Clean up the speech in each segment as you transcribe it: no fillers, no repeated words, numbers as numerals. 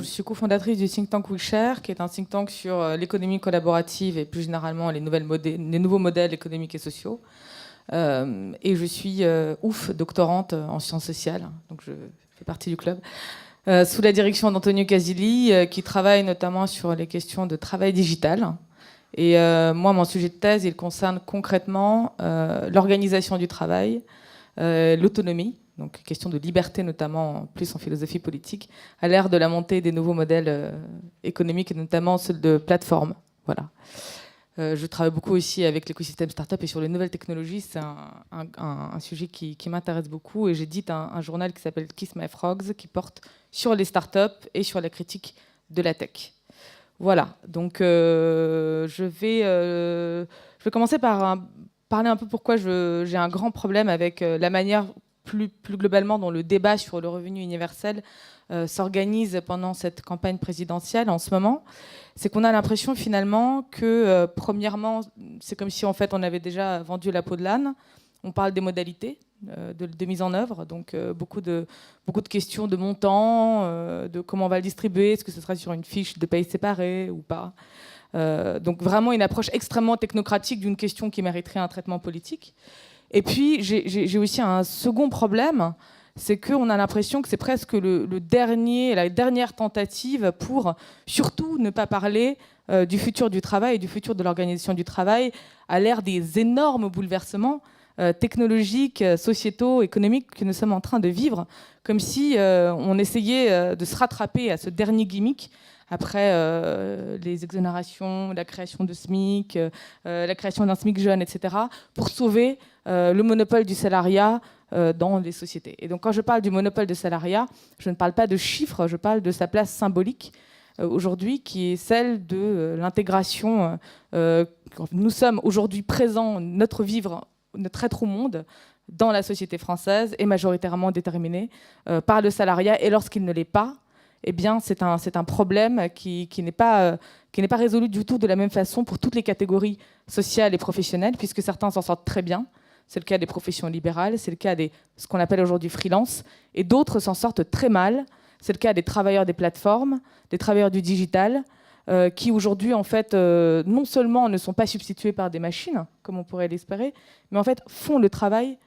Je suis cofondatrice du think tank WeShare, qui est un think tank sur l'économie collaborative et plus généralement les nouveaux modèles économiques et sociaux. Et je suis doctorante en sciences sociales, donc je fais partie du club, sous la direction d'Antonio Casilli, qui travaille notamment sur les questions de travail digital. Et moi, mon sujet de thèse, il concerne concrètement l'organisation du travail, l'autonomie, donc question de liberté notamment, plus en philosophie politique, à l'ère de la montée des nouveaux modèles économiques, et notamment ceux de plateforme. Voilà. Je travaille beaucoup aussi avec l'écosystème startup et sur les nouvelles technologies. C'est un sujet qui m'intéresse beaucoup. Et j'édite un journal qui s'appelle Kiss My Frogs, qui porte sur les startups et sur la critique de la tech. Voilà. Donc je vais commencer par parler un peu pourquoi j'ai un grand problème avec la manière plus globalement dont le débat sur le revenu universel s'organise pendant cette campagne présidentielle en ce moment. C'est qu'on a l'impression finalement que, premièrement, c'est comme si en fait on avait déjà vendu la peau de l'âne. On parle des modalités de mise en œuvre, donc beaucoup de questions de montant, de comment on va le distribuer, est-ce que ce sera sur une fiche de paye séparée ou pas. Donc vraiment une approche extrêmement technocratique d'une question qui mériterait un traitement politique. Et puis j'ai aussi un second problème, c'est qu'on a l'impression que c'est presque la dernière tentative pour surtout ne pas parler du futur du travail et du futur de l'organisation du travail à l'ère des énormes bouleversements technologiques, sociétaux, économiques que nous sommes en train de vivre, comme si on essayait de se rattraper à ce dernier gimmick après les exonérations, la création de SMIC, la création d'un SMIC jeune, etc., pour sauver le monopole du salariat dans les sociétés. Et donc quand je parle du monopole du salariat, je ne parle pas de chiffres, je parle de sa place symbolique aujourd'hui, qui est celle de l'intégration. Nous sommes aujourd'hui présents, notre vivre, notre être au monde, dans la société française, est majoritairement déterminé par le salariat, et lorsqu'il ne l'est pas, eh bien, c'est un problème qui n'est pas résolu du tout de la même façon pour toutes les catégories sociales et professionnelles, puisque certains s'en sortent très bien. C'est le cas des professions libérales, c'est le cas de ce qu'on appelle aujourd'hui freelance, et d'autres s'en sortent très mal. C'est le cas des travailleurs des plateformes, des travailleurs du digital, qui aujourd'hui, en fait, non seulement ne sont pas substitués par des machines, comme on pourrait l'espérer, mais en fait font le travail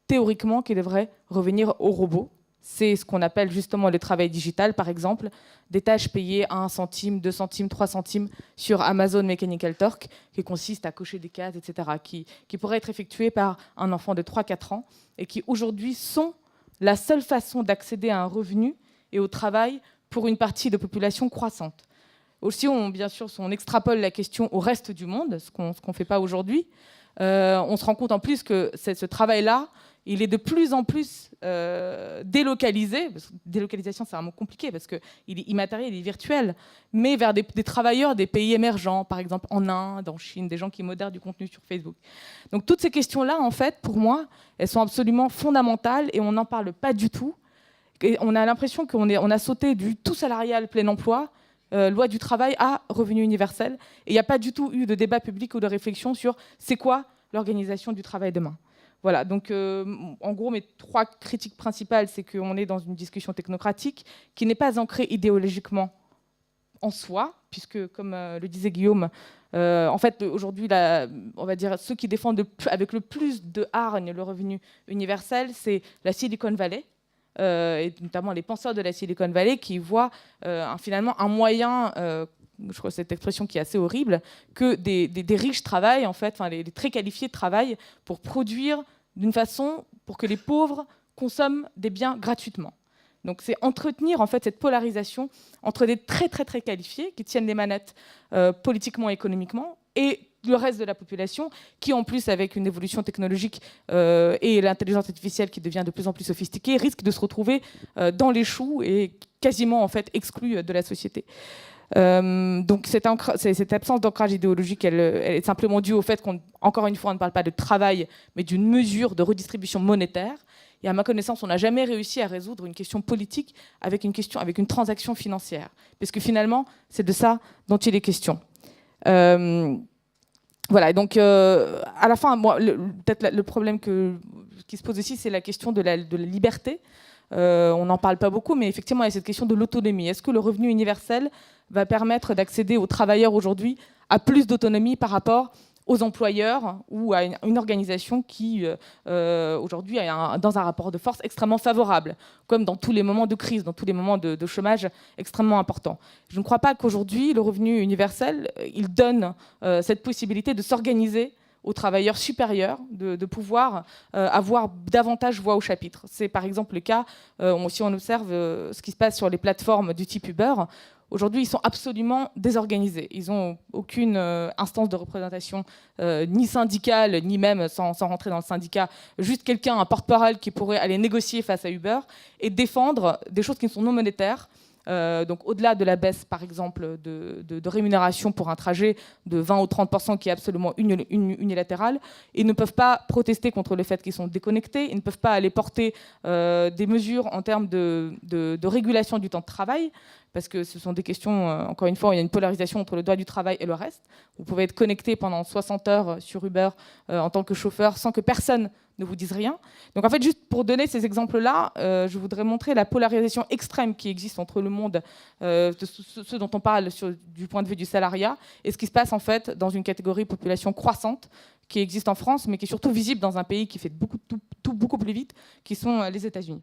théoriquement qui devrait revenir aux robots. C'est ce qu'on appelle justement le travail digital, par exemple, des tâches payées à 1 centime, 2 centimes, 3 centimes sur Amazon Mechanical Turk, qui consiste à cocher des cases, etc., qui pourraient être effectuées par un enfant de 3-4 ans, et qui aujourd'hui sont la seule façon d'accéder à un revenu et au travail pour une partie de population croissante. Aussi, bien sûr, on extrapole la question au reste du monde, ce qu'on ne fait pas aujourd'hui. On se rend compte en plus que ce travail-là, il est de plus en plus délocalisé. Délocalisation, c'est un mot compliqué parce qu'il est immatériel, il est virtuel, mais vers des travailleurs des pays émergents, par exemple en Inde, en Chine, des gens qui modèrent du contenu sur Facebook. Donc toutes ces questions-là, en fait, pour moi, elles sont absolument fondamentales et on n'en parle pas du tout. Et on a l'impression qu'on a sauté du tout salarial plein emploi, loi du travail, à revenu universel. Et il n'y a pas du tout eu de débat public ou de réflexion sur c'est quoi l'organisation du travail demain. Voilà, donc en gros, mes 3 critiques principales, c'est qu'on est dans une discussion technocratique qui n'est pas ancrée idéologiquement en soi, puisque, comme le disait Guillaume, en fait, aujourd'hui, on va dire, ceux qui défendent avec le plus de hargne le revenu universel, c'est la Silicon Valley, et notamment les penseurs de la Silicon Valley qui voient finalement un moyen... je crois que cette expression qui est assez horrible, que des riches travaillent, en fait, les très qualifiés travaillent pour produire d'une façon pour que les pauvres consomment des biens gratuitement. Donc c'est entretenir en fait cette polarisation entre des très très très qualifiés qui tiennent les manettes politiquement et économiquement et le reste de la population qui, en plus, avec une évolution technologique et l'intelligence artificielle qui devient de plus en plus sophistiquée, risque de se retrouver dans les choux et quasiment en fait exclus de la société. Donc cette absence d'ancrage idéologique, elle est simplement due au fait qu'encore une fois, on ne parle pas de travail, mais d'une mesure de redistribution monétaire. Et à ma connaissance, on n'a jamais réussi à résoudre une question politique avec une transaction financière, puisque finalement, c'est de ça dont il est question. Voilà, donc à la fin, peut-être le problème qui se pose ici, c'est la question de la liberté. On n'en parle pas beaucoup, mais effectivement, il y a cette question de l'autonomie. Est-ce que le revenu universel va permettre d'accéder aux travailleurs aujourd'hui à plus d'autonomie par rapport aux employeurs ou à une organisation qui, aujourd'hui, est dans un rapport de force extrêmement favorable, comme dans tous les moments de crise, dans tous les moments de chômage extrêmement importants. Je ne crois pas qu'aujourd'hui, le revenu universel, il donne cette possibilité de s'organiser aux travailleurs supérieurs, de pouvoir avoir davantage voix au chapitre. C'est par exemple le cas, si on observe ce qui se passe sur les plateformes du type Uber. Aujourd'hui, ils sont absolument désorganisés. Ils n'ont aucune instance de représentation, ni syndicale, ni même, sans rentrer dans le syndicat, juste quelqu'un, un porte-parole qui pourrait aller négocier face à Uber et défendre des choses qui sont non monétaires. Donc au-delà de la baisse, par exemple, de rémunération pour un trajet de 20 ou 30% qui est absolument unilatérale, ils ne peuvent pas protester contre le fait qu'ils sont déconnectés, ils ne peuvent pas aller porter des mesures en termes de régulation du temps de travail, parce que ce sont des questions, encore une fois, il y a une polarisation entre le droit du travail et le reste. Vous pouvez être connecté pendant 60 heures sur Uber en tant que chauffeur sans que personne ne vous dise rien. Donc en fait, juste pour donner ces exemples-là, je voudrais montrer la polarisation extrême qui existe entre le monde, de ceux dont on parle du point de vue du salariat, et ce qui se passe en fait dans une catégorie population croissante qui existe en France, mais qui est surtout visible dans un pays qui fait beaucoup plus vite, qui sont les États-Unis.